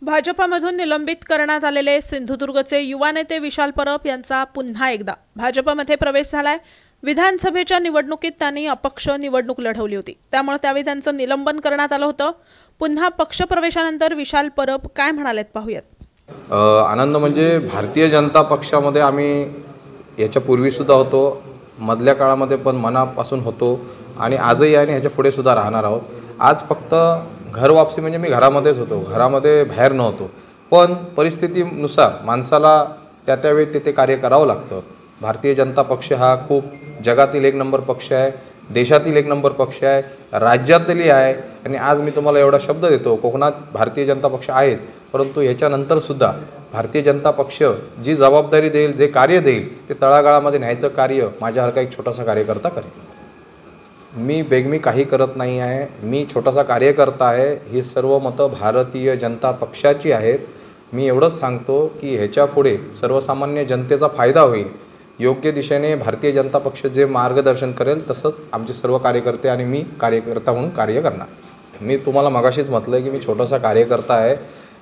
भाजपमधून निलंबित करण्यात आलेले सिंधुदुर्गचे युवा नेते विशाल परब यांचा पुन्हा एकदा भाजपमध्ये प्रवेश झालाय। विधानसभेच्या निवडणुकीत त्यांनी अपक्ष निवडणूक लढवली होती, त्यामुळे त्यावेळी त्यांचं निलंबन करण्यात आलं होतं। पुन्हा पक्षप्रवेशानंतर विशाल परब काय म्हणालेत पाहूयात। आनंद म्हणजे भारतीय जनता पक्षामध्ये आम्ही याच्यापूर्वी सुद्धा होतो, मधल्या काळामध्ये पण मनापासून होतो आणि आजही आणि ह्याच्या पुढे सुद्धा राहणार आहोत। आज फक्त घर वापसी म्हणजे मी घरामध्येच होतो, घरामध्ये बाहेर नव्हतो, पण परिस्थितीनुसार माणसाला त्यावेळी ते कार्य करावं लागतं। भारतीय जनता पक्ष हा खूप जगातील एक नंबर पक्ष आहे, देशातील एक नंबर पक्ष आहे, राज्यातली आहे आणि आज मी तुम्हाला एवढा शब्द देतो, कोकणात भारतीय जनता पक्ष आहेच, परंतु याच्यानंतर सुद्धा भारतीय जनता पक्ष जी जबाबदारी देईल, जे कार्य देईल ते तळागाळामध्ये न्यायचं कार्य माझ्यासारखा एक छोटासा कार्यकर्ता करेल। मी बेगमी काही करत नाही आहे, मी छोटासा कार्यकर्ता आहे। ही सर्व मतं भारतीय जनता पक्षाची आहेत। मी एवढंच सांगतो की ह्याच्या पुढे सर्वसामान्य जनतेचा फायदा होईल, योग्य दिशेने भारतीय जनता पक्ष जे मार्गदर्शन करेल तसंच आमचे सर्व कार्यकर्ते आणि मी कार्यकर्ता म्हणून कार्य करणार। मी तुम्हाला मगाशीच म्हटलं की मी छोटासा कार्यकर्ता आहे।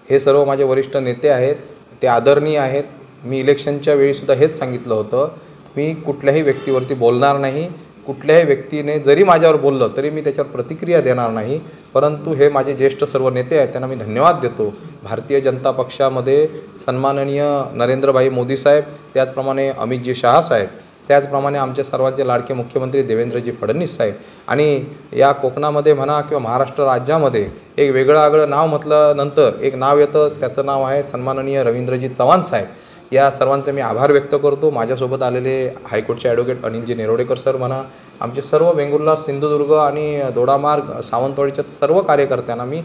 हे सर्व माझे वरिष्ठ नेते आहेत, ते आदरणीय आहेत। मी इलेक्शनच्या वेळीसुद्धा हेच सांगितलं होतं, मी कुठल्याही व्यक्तीवरती बोलणार नाही, कुठल्याही व्यक्तीने जरी माझ्यावर बोललं तरी मी त्याच्यावर प्रतिक्रिया देणार नाही, परंतु हे माझे ज्येष्ठ सर्व नेते आहेत त्यांना मी धन्यवाद देतो। भारतीय जनता पक्षामध्ये सन्माननीय नरेंद्रभाई मोदी साहेब, त्याचप्रमाणे अमितजी शहा साहेब, त्याचप्रमाणे आमचे सर्वांचे लाडके मुख्यमंत्री देवेंद्रजी फडणवीस साहेब आणि या कोकणामध्ये म्हणा किंवा महाराष्ट्र राज्यामध्ये एक वेगळं आगळं नाव म्हटल्यानंतर एक नाव येतं, त्याचं नाव आहे सन्माननीय रवींद्रजी चव्हाण साहेब। या सर्वांचे मी आभार व्यक्त करतो। माझ्यासोबत आलेले हायकोर्टचे ॲडव्होकेट अनिलजी नेरोडेकर सर म्हणा, आमचे सर्व वेंगुर्ला, सिंधुदुर्ग आणि दोडामार्ग, सावंतवाडीच्या सर्व कार्यकर्त्यांना मी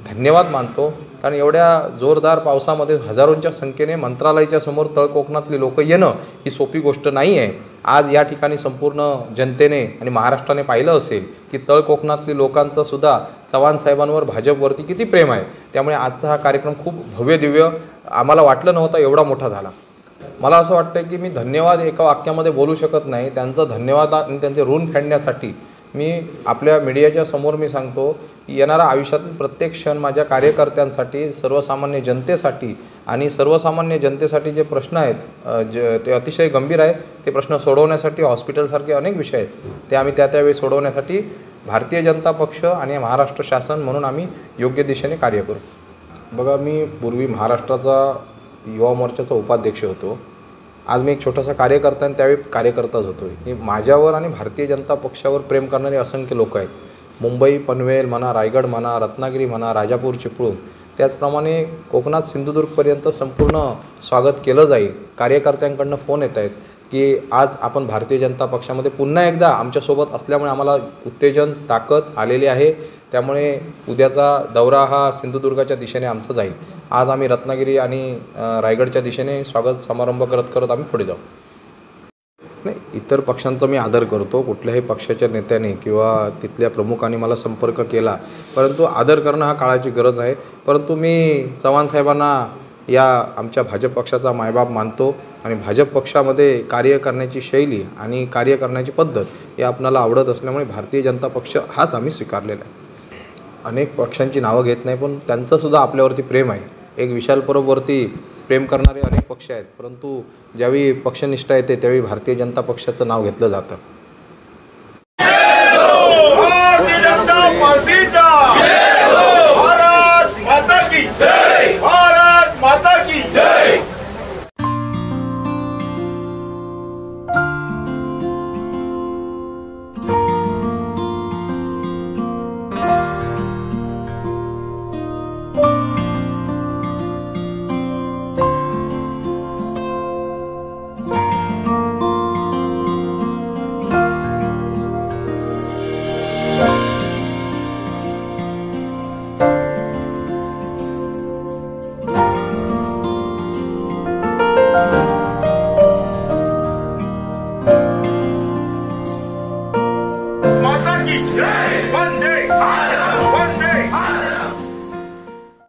धन्यवाद मानतो, कारण एवढ्या जोरदार पावसामध्ये हजारोंच्या संख्येने मंत्रालयाच्या समोर तळकोकणातली लोक येणं ही सोपी गोष्ट नाही आहे। आज या ठिकाणी संपूर्ण जनतेने आणि महाराष्ट्राने पाहिलं असेल की तळकोकणातली लोकांचं सुद्धा चव्हाण साहेबांवर, भाजपवरती किती प्रेम आहे। त्यामुळे आजचा हा कार्यक्रम खूप भव्य दिव्य, आम्हाला वाटलं नव्हतं एवढा मोठा झाला। मला असं वाटतं की मी धन्यवाद एका वाक्यामध्ये बोलू शकत नाही, त्यांचं धन्यवाद आणि त्यांचे ऋण फेडण्यासाठी मी आपल्या मीडियाच्या समोर मी सांगतो की येणारा आयुष्यातील प्रत्येक क्षण माझ्या कार्यकर्त्यांसाठी, सर्वसामान्य जनतेसाठी आणि सर्वसामान्य जनतेसाठी जे प्रश्न आहेत ते अतिशय गंभीर आहेत, ते प्रश्न सोडवण्यासाठी हॉस्पिटलसारखे अनेक विषय आहेत, ते आम्ही त्यावेळी सोडवण्यासाठी भारतीय जनता पक्ष आणि महाराष्ट्र शासन म्हणून आम्ही योग्य दिशेने कार्य करू। बघा, मी पूर्वी महाराष्ट्राचा युवा मोर्चाचा उपाध्यक्ष होतो, आज मी एक छोटासा कार्यकर्ता आणि त्यावेळी कार्यकर्ताच होतो। की माझ्यावर आणि भारतीय जनता पक्षावर प्रेम करणारे असंख्य लोक आहेत। मुंबई, पनवेल म्हणा, रायगड म्हणा, रत्नागिरी म्हणा, राजापूर, चिपळूण, त्याचप्रमाणे कोकणात सिंधुदुर्गपर्यंत संपूर्ण स्वागत केलं जाईल। कार्यकर्त्यांकडनं फोन येत आहेत की आज आपण भारतीय जनता पक्षामध्ये पुन्हा एकदा आमच्यासोबत असल्यामुळे आम्हाला उत्तेजन, ताकद आलेली आहे। त्यामुळे उद्याचा दौरा हा सिंधुदुर्गाच्या दिशेने आमचा जाईल। आज आम्ही रत्नागिरी आणि रायगडच्या दिशेने स्वागत समारंभ करत करत आम्ही पुढे जाऊ। नाही, इतर पक्षांचा मी आदर करतो, कुठल्याही पक्षाच्या नेत्याने किंवा तिथल्या प्रमुखांनी मला संपर्क केला, परंतु आदर करणं हा काळाची गरज आहे। परंतु मी चव्हाण साहेबांना या आमच्या भाजप पक्षाचा मायबाप मानतो आणि भाजप पक्षामध्ये कार्य करण्याची शैली आणि कार्य करण्याची पद्धत हे आपल्याला आवडत असल्यामुळे भारतीय जनता पक्ष हाच आम्ही स्वीकारलेला आहे। अनेक पक्षांची नावं घेत नाही, पण त्यांचंसुद्धा आपल्यावरती प्रेम आहे। एक विशाल परबवरती प्रेम करणारे अनेक पक्ष आहेत, परंतु ज्यावेळी पक्षनिष्ठा येते त्यावेळी भारतीय जनता पक्षाचं नाव घेतलं जातं।